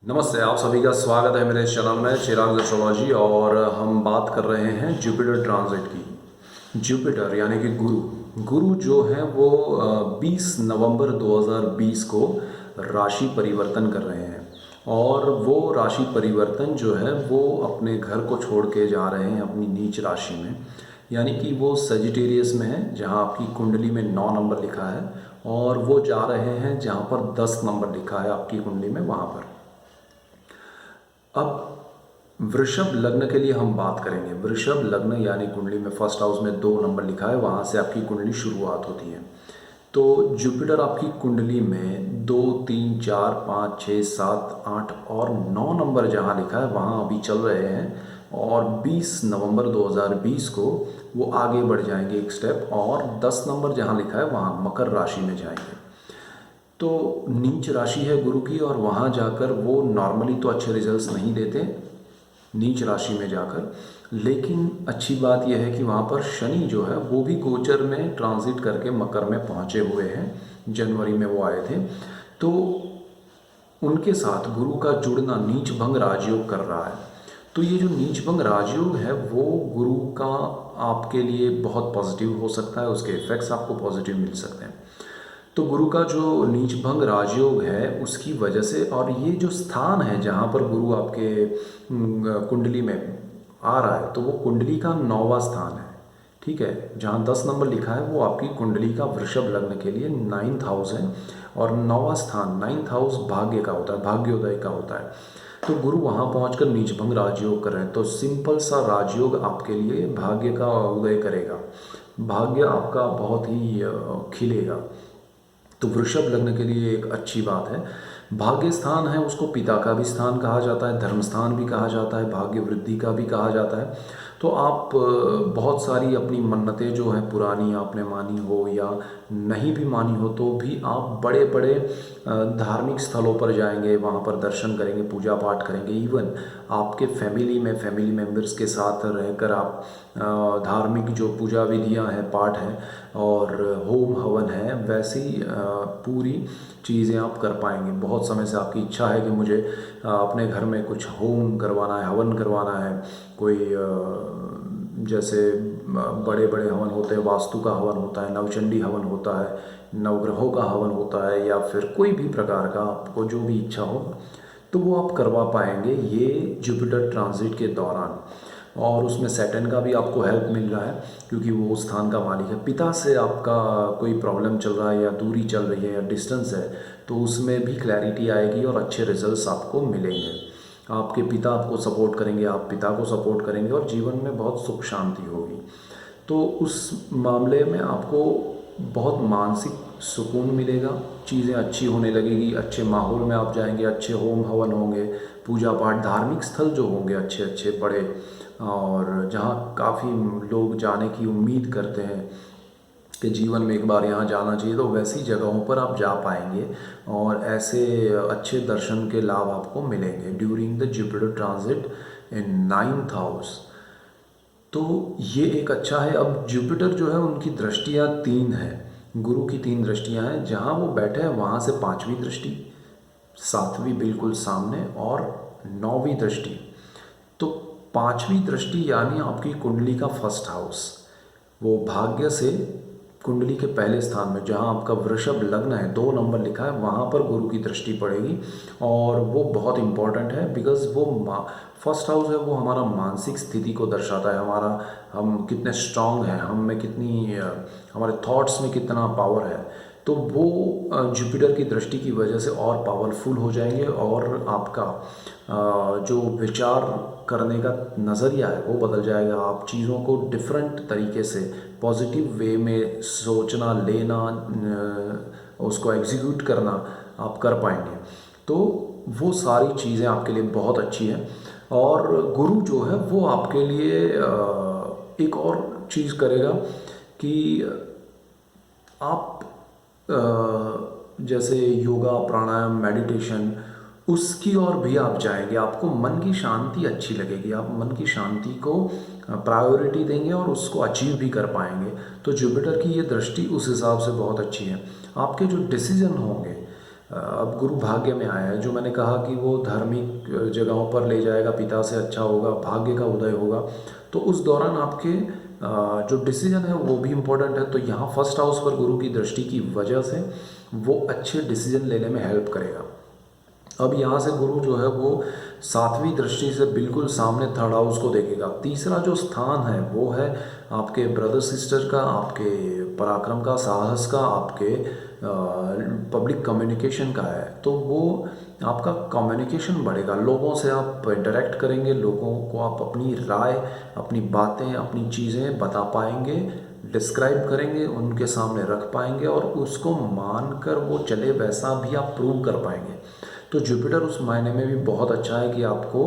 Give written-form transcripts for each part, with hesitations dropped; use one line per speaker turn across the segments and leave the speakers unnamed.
नमस्ते, आप सभी का स्वागत है मेरे इस चैनल में चिराग एस्ट्रोलॉजी। और हम बात कर रहे हैं जुपिटर ट्रांजिट की। जुपिटर यानी कि गुरु गुरु जो है वो 20 नवंबर 2020 को राशि परिवर्तन कर रहे हैं। और वो राशि परिवर्तन जो है वो अपने घर को छोड़ के जा रहे हैं अपनी नीच राशि में, यानी कि वो सजिटेरियस में है जहाँ आपकी कुंडली में 9 नंबर लिखा है, और वो जा रहे हैं जहाँ पर 10 नंबर लिखा है आपकी कुंडली में, वहाँ पर। अब वृषभ लग्न के लिए हम बात करेंगे। वृषभ लग्न यानी कुंडली में फर्स्ट हाउस में 2 नंबर लिखा है, वहाँ से आपकी कुंडली शुरुआत होती है। तो जुपिटर आपकी कुंडली में 2, 3, 4, 5, 6, 7, 8 और 9 नंबर जहाँ लिखा है वहाँ अभी चल रहे हैं। और 20 नवंबर 2020 को वो आगे बढ़ जाएंगे एक स्टेप, और 10 नंबर जहाँ लिखा है वहाँ मकर राशि में जाएंगे। तो नीच राशि है गुरु की, और वहाँ जाकर वो नॉर्मली तो अच्छे रिजल्ट्स नहीं देते नीच राशि में जाकर, लेकिन अच्छी बात यह है कि वहाँ पर शनि जो है वो भी गोचर में ट्रांजिट करके मकर में पहुँचे हुए हैं। जनवरी में वो आए थे, तो उनके साथ गुरु का जुड़ना नीच भंग राजयोग कर रहा है। तो ये जो नीच भंग राजयोग है वो गुरु का आपके लिए बहुत पॉजिटिव हो सकता है, उसके इफ़ेक्ट्स आपको पॉजिटिव मिल सकते हैं। तो गुरु का जो नीच भंग राजयोग है उसकी वजह से, और ये जो स्थान है जहाँ पर गुरु आपके कुंडली में आ रहा है, तो वो कुंडली का 9वां स्थान है। ठीक है, जहाँ 10 नंबर लिखा है वो आपकी कुंडली का वृषभ लग्न के लिए 9th हाउस है, और 9वां स्थान 9th हाउस भाग्य का होता है, भाग्योदय का होता है। तो गुरु वहाँ पहुँचकर नीच भंग राजयोग कर रहे हैं, तो सिंपल सा राजयोग आपके लिए भाग्य का उदय करेगा, भाग्य आपका बहुत ही खिलेगा। तो वृषभ लग्न के लिए एक अच्छी बात है। भाग्य स्थान है, उसको पिता का भी स्थान कहा जाता है, धर्म स्थान भी कहा जाता है, भाग्य वृद्धि का भी कहा जाता है। तो आप बहुत सारी अपनी मन्नतें जो है पुरानी आपने मानी हो या नहीं भी मानी हो, तो भी आप बड़े बड़े धार्मिक स्थलों पर जाएंगे, वहाँ पर दर्शन करेंगे, पूजा पाठ करेंगे। इवन आपके फैमिली में फैमिली मेम्बर्स के साथ रहकर आप धार्मिक जो पूजा विधियाँ हैं, पाठ हैं और होम हवन है, वैसी पूरी चीज़ें आप कर पाएंगे। बहुत समय से आपकी इच्छा है कि मुझे अपने घर में कुछ होम करवाना है, हवन करवाना है, कोई जैसे बड़े बड़े हवन होते हैं, वास्तु का हवन होता है, नवचंडी हवन होता है, नवग्रहों का हवन होता है, या फिर कोई भी प्रकार का आपको जो भी इच्छा हो तो वो आप करवा पाएंगे ये जुपिटर ट्रांजिट के दौरान। और उसमें सैटर्न का भी आपको हेल्प मिल रहा है, क्योंकि वो स्थान का मालिक है। पिता से आपका कोई प्रॉब्लम चल रहा है या दूरी चल रही है या डिस्टेंस है, तो उसमें भी क्लैरिटी आएगी और अच्छे रिजल्ट्स आपको मिलेंगे। आपके पिता आपको सपोर्ट करेंगे, आप पिता को सपोर्ट करेंगे, और जीवन में बहुत सुख शांति होगी। तो उस मामले में आपको बहुत मानसिक सुकून मिलेगा, चीज़ें अच्छी होने लगेगी, अच्छे माहौल में आप जाएंगे, अच्छे होम हवन होंगे, पूजा पाठ, धार्मिक स्थल जो होंगे अच्छे अच्छे बड़े, और जहाँ काफ़ी लोग जाने की उम्मीद करते हैं कि जीवन में एक बार यहाँ जाना चाहिए, तो वैसी जगहों पर आप जा पाएंगे और ऐसे अच्छे दर्शन के लाभ आपको मिलेंगे during the Jupiter transit in 9th house. तो ये एक अच्छा है। अब जुपिटर जो है उनकी दृष्टियाँ 3 हैं, गुरु की 3 दृष्टियाँ हैं। जहाँ वो बैठे हैं वहाँ से 5वीं दृष्टि, 7वीं बिल्कुल सामने, और 9वीं दृष्टि। तो 5वीं दृष्टि यानी आपकी कुंडली का फर्स्ट हाउस, वो भाग्य से कुंडली के पहले स्थान में जहाँ आपका वृषभ लग्न है, 2 नंबर लिखा है, वहाँ पर गुरु की दृष्टि पड़ेगी। और वो बहुत इम्पॉर्टेंट है, बिकॉज वो फर्स्ट हाउस है, वो हमारा मानसिक स्थिति को दर्शाता है, हमारा हम कितने स्ट्रांग हैं, हम में कितनी हमारे थॉट्स में कितना पावर है। तो वो जुपिटर की दृष्टि की वजह से और पावरफुल हो जाएंगे, और आपका जो विचार करने का नज़रिया है वो बदल जाएगा। आप चीज़ों को डिफरेंट तरीके से पॉजिटिव वे में सोचना, लेना, उसको एग्जीक्यूट करना आप कर पाएंगे। तो वो सारी चीज़ें आपके लिए बहुत अच्छी हैं। और गुरु जो है वो आपके लिए एक और चीज़ करेगा कि आप जैसे योगा, प्राणायाम, मेडिटेशन, उसकी ओर भी आप जाएंगे, आपको मन की शांति अच्छी लगेगी, आप मन की शांति को प्रायोरिटी देंगे और उसको अचीव भी कर पाएंगे। तो जुपिटर की ये दृष्टि उस हिसाब से बहुत अच्छी है। आपके जो डिसीजन होंगे अब गुरु भाग्य में आया है, जो मैंने कहा कि वो धार्मिक जगहों पर ले जाएगा, पिता से अच्छा होगा, भाग्य का उदय होगा। तो उस दौरान आपके जो डिसीजन है वो भी इम्पोर्टेंट है। तो यहाँ फर्स्ट हाउस पर गुरु की दृष्टि की वजह से वो अच्छे डिसीजन लेने में हेल्प करेगा। अब यहाँ से गुरु जो है वो सातवीं दृष्टि से बिल्कुल सामने थर्ड हाउस को देखेगा। तीसरा जो स्थान है वो है आपके ब्रदर सिस्टर का, आपके पराक्रम का, साहस का, आपके पब्लिक कम्युनिकेशन का है। तो वो आपका कम्युनिकेशन बढ़ेगा, लोगों से आप इंटरेक्ट करेंगे, लोगों को आप अपनी राय, अपनी बातें, अपनी चीज़ें बता पाएंगे, डिस्क्राइब करेंगे, उनके सामने रख पाएंगे और उसको मानकर वो चले वैसा भी आप प्रूव कर पाएंगे। तो जुपिटर उस मायने में भी बहुत अच्छा है कि आपको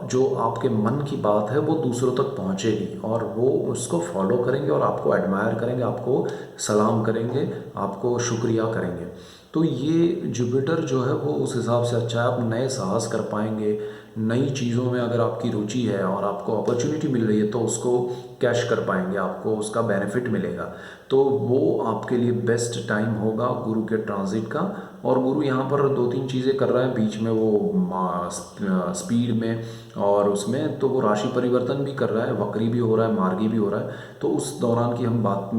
जो आपके मन की बात है वो दूसरों तक पहुंचेगी और वो उसको फॉलो करेंगे और आपको एडमायर करेंगे, आपको सलाम करेंगे, आपको शुक्रिया करेंगे। तो ये जुपिटर जो है वो उस हिसाब से अच्छा है। आप नए साहस कर पाएंगे, नई चीज़ों में अगर आपकी रुचि है और आपको अपॉर्चुनिटी मिल रही है तो उसको कैश कर पाएंगे, आपको उसका बेनिफिट मिलेगा। तो वो आपके लिए बेस्ट टाइम होगा गुरु के ट्रांजिट का। और गुरु यहाँ पर दो तीन चीज़ें कर रहा है बीच में, वो स्पीड में और उसमें तो वो राशि परिवर्तन भी कर रहा है, वक्री भी हो रहा है, मार्गी भी हो रहा है। तो उस दौरान की हम बात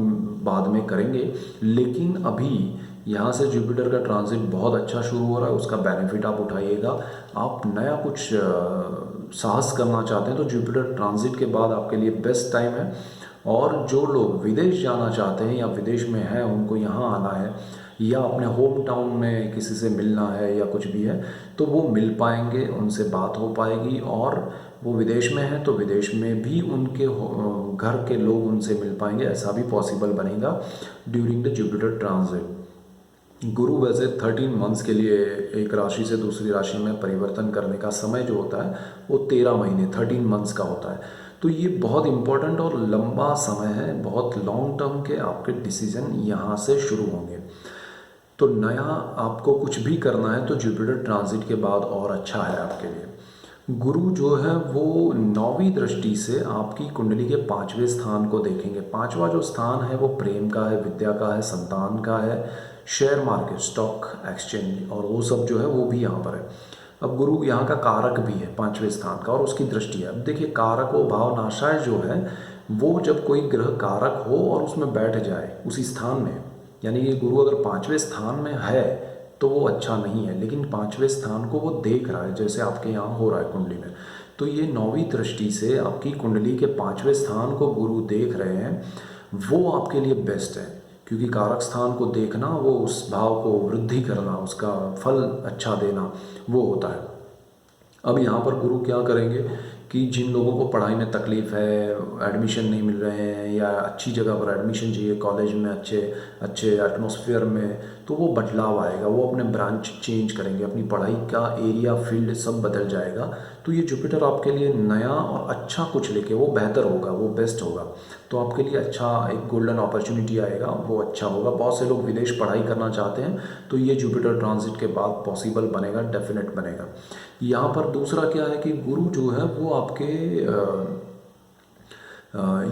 बाद में करेंगे। लेकिन अभी यहाँ से जुपिटर का ट्रांजिट बहुत अच्छा शुरू हो रहा है, उसका बेनिफिट आप उठाइएगा। आप नया कुछ साहस करना चाहते हैं तो जुपिटर ट्रांजिट के बाद आपके लिए बेस्ट टाइम है। और जो लोग विदेश जाना चाहते हैं या विदेश में हैं, उनको यहाँ आना है या अपने होम टाउन में किसी से मिलना है या कुछ भी है, तो वो मिल पाएंगे, उनसे बात हो पाएगी। और वो विदेश में हैं तो विदेश में भी उनके घर के लोग उनसे मिल पाएंगे, ऐसा भी पॉसिबल बनेगा ड्यूरिंग द जुपिटर ट्रांजिट। गुरु वैसे 13 मंथ्स के लिए एक राशि से दूसरी राशि में परिवर्तन करने का समय जो होता है वो 13 महीने 13 मंथ्स का होता है। तो ये बहुत इम्पोर्टेंट और लंबा समय है, बहुत लॉन्ग टर्म के आपके डिसीजन यहाँ से शुरू होंगे। तो नया आपको कुछ भी करना है तो जुपिटर ट्रांजिट के बाद और अच्छा है आपके लिए। गुरु जो है वो 9वीं दृष्टि से आपकी कुंडली के 5वें स्थान को देखेंगे। 5वां जो स्थान है वो प्रेम का है, विद्या का है, संतान का है, शेयर मार्केट, स्टॉक एक्सचेंज और वो सब जो है वो भी यहाँ पर है। अब गुरु यहाँ का कारक भी है 5वें स्थान का और उसकी दृष्टि है। अब देखिए, कारक व भाव नाशाय जो है वो जब कोई ग्रह कारक हो और उसमें बैठ जाए उसी स्थान में, यानी कि गुरु अगर 5वें स्थान में है तो वो अच्छा नहीं है, लेकिन 5वें स्थान को वो देख रहा है, जैसे आपके यहाँ हो रहा है कुंडली में। तो ये 9वीं दृष्टि से आपकी कुंडली के 5वें स्थान को गुरु देख रहे हैं, वो आपके लिए बेस्ट है। क्योंकि कारक स्थान को देखना, वो उस भाव को वृद्धि करना, उसका फल अच्छा देना, वो होता है। अब यहाँ पर गुरु क्या करेंगे कि जिन लोगों को पढ़ाई में तकलीफ़ है, एडमिशन नहीं मिल रहे हैं या अच्छी जगह पर एडमिशन चाहिए, कॉलेज में अच्छे एटमॉस्फेयर में, तो वो बदलाव आएगा, वो अपने ब्रांच चेंज करेंगे, अपनी पढ़ाई का एरिया, फील्ड सब बदल जाएगा। तो ये जुपिटर आपके लिए नया और अच्छा कुछ लेके वो बेहतर होगा, वो बेस्ट होगा। तो आपके लिए अच्छा एक गोल्डन अपॉर्चुनिटी आएगा, वो अच्छा होगा। बहुत से लोग विदेश पढ़ाई करना चाहते हैं तो ये जुपिटर ट्रांजिट के बाद पॉसिबल बनेगा, डेफिनेट बनेगा। यहाँ पर दूसरा क्या है कि गुरु जो है वो आपके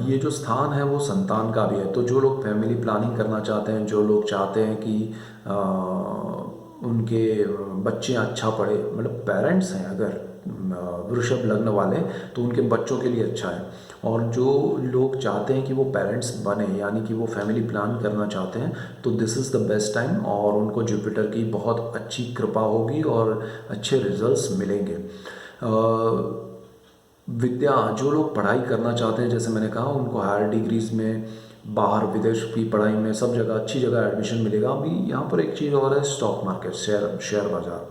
ये जो स्थान है वो संतान का भी है। तो जो लोग फैमिली प्लानिंग करना चाहते हैं, जो लोग चाहते हैं कि उनके बच्चे अच्छा पढ़े, मतलब पेरेंट्स हैं अगर वृषभ लग्न वाले, तो उनके बच्चों के लिए अच्छा है। और जो लोग चाहते हैं कि वो पेरेंट्स बने, यानी कि वो फैमिली प्लान करना चाहते हैं, तो this is the best time और उनको जुपिटर की बहुत अच्छी कृपा होगी और अच्छे रिजल्ट्स मिलेंगे। विद्या, जो लोग पढ़ाई करना चाहते हैं, जैसे मैंने कहा, उनको हायर डिग्रीज़ में, बाहर विदेश की पढ़ाई में, सब जगह अच्छी जगह एडमिशन मिलेगा। अभी यहाँ पर एक चीज़ और है, स्टॉक मार्केट, शेयर बाज़ार,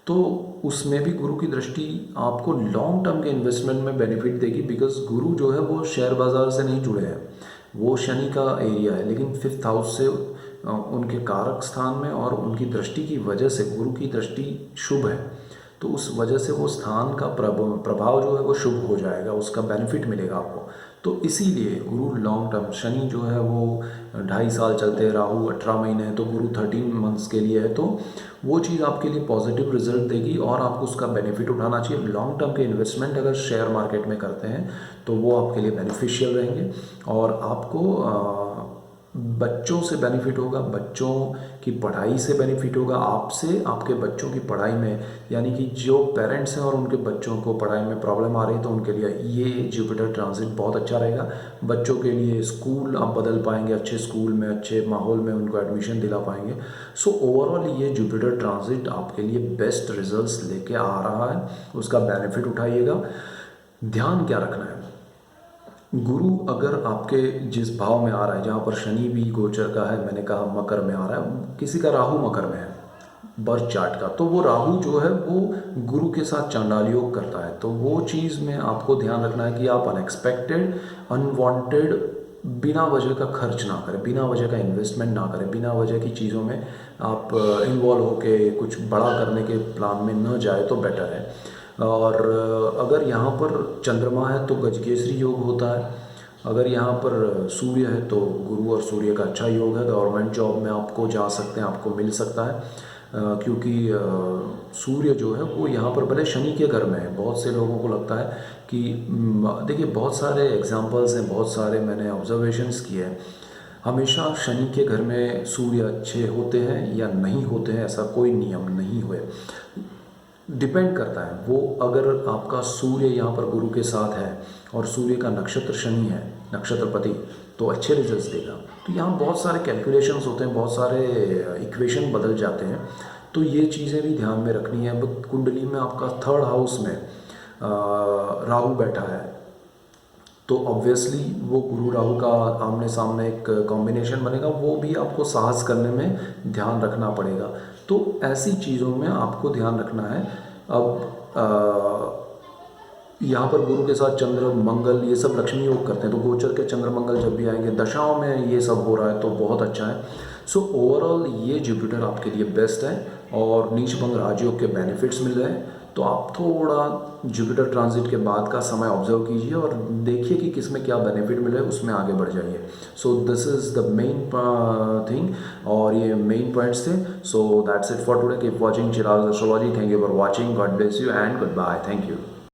तो उसमें भी गुरु की दृष्टि आपको लॉन्ग टर्म के इन्वेस्टमेंट में बेनिफिट देगी। बिकॉज गुरु जो है वो शेयर बाज़ार से नहीं जुड़े हैं, वो शनि का एरिया है, लेकिन 5th हाउस से उनके कारक स्थान में और उनकी दृष्टि की वजह से, गुरु की दृष्टि शुभ है, तो उस वजह से वो स्थान का प्रभाव जो है वो शुभ हो जाएगा, उसका बेनिफिट मिलेगा आपको। तो इसीलिए गुरु लॉन्ग टर्म, शनि जो है वो 2.5 साल चलते हैं, राहु 18 महीने है, तो गुरु 13 मंथ्स के लिए है। तो वो चीज़ आपके लिए पॉजिटिव रिजल्ट देगी और आपको उसका बेनिफिट उठाना चाहिए। लॉन्ग टर्म के इन्वेस्टमेंट अगर शेयर मार्केट में करते हैं तो वो आपके लिए बेनिफिशियल रहेंगे और आपको बच्चों से बेनिफिट होगा, बच्चों की पढ़ाई से बेनिफिट होगा, आपसे आपके बच्चों की पढ़ाई में, यानी कि जो पेरेंट्स हैं और उनके बच्चों को पढ़ाई में प्रॉब्लम आ रही है तो उनके लिए ये जुपिटर ट्रांजिट बहुत अच्छा रहेगा। बच्चों के लिए स्कूल आप बदल पाएंगे, अच्छे स्कूल में अच्छे माहौल में उनको एडमिशन दिला पाएंगे। सो ओवरऑल ये जुपिटर ट्रांजिट आपके लिए बेस्ट रिजल्ट्स लेके आ रहा है, उसका बेनिफिट उठाइएगा। ध्यान क्या रखना है, गुरु अगर आपके जिस भाव में आ रहा है, जहाँ पर शनि भी गोचर का है, मैंने कहा मकर में आ रहा है, किसी का राहु मकर में है बर्थ चार्ट का, तो वो राहु जो है वो गुरु के साथ चांडाल योग करता है। तो वो चीज़ में आपको ध्यान रखना है कि आप अनएक्सपेक्टेड अनवांटेड बिना वजह का खर्च ना करें, बिना वजह का इन्वेस्टमेंट ना करें, बिना वजह की चीज़ों में आप इन्वॉल्व होके कुछ बड़ा करने के प्लान में न जाए तो बेटर है। और अगर यहाँ पर चंद्रमा है तो गजकेसरी योग होता है, अगर यहाँ पर सूर्य है तो गुरु और सूर्य का अच्छा योग है, गवर्नमेंट जॉब में आपको जा सकते हैं, आपको मिल सकता है। क्योंकि सूर्य जो है वो यहाँ पर भले शनि के घर में है। बहुत से लोगों को लगता है कि देखिए बहुत सारे एग्जांपल्स हैं, बहुत सारे मैंने ऑब्जर्वेशंस किए हैं, हमेशा शनि के घर में सूर्य अच्छे होते हैं या नहीं होते हैं, ऐसा कोई नियम नहीं हुए, डिपेंड करता है। वो अगर आपका सूर्य यहाँ पर गुरु के साथ है और सूर्य का नक्षत्र शनि है, नक्षत्रपति, तो अच्छे रिजल्ट्स देगा। तो यहाँ बहुत सारे कैलकुलेशंस होते हैं, बहुत सारे इक्वेशन बदल जाते हैं, तो ये चीज़ें भी ध्यान में रखनी है। अब कुंडली में आपका 3rd हाउस में राहु बैठा है, तो ऑब्वियसली वो गुरु राहु का आमने सामने एक कॉम्बिनेशन बनेगा, वो भी आपको साहस करने में ध्यान रखना पड़ेगा। तो ऐसी चीज़ों में आपको ध्यान रखना है। अब यहाँ पर गुरु के साथ चंद्र मंगल ये सब लक्ष्मी योग करते हैं, तो गोचर के चंद्र मंगल जब भी आएंगे दशाओं में ये सब हो रहा है तो बहुत अच्छा है। सो ओवरऑल ये जुपिटर आपके लिए बेस्ट है और नीच भंग राजयोग के बेनिफिट्स मिल रहे हैं। तो आप थोड़ा जुपिटर ट्रांजिट के बाद का समय ऑब्जर्व कीजिए और देखिए कि किस में क्या बेनिफिट मिले, उसमें आगे बढ़ जाइए। So this is the main thing और ये मेन पॉइंट्स थे। So that's it for today. Keep watching Chirag Astrology. Thank you for watching. God bless you and good bye. Thank you.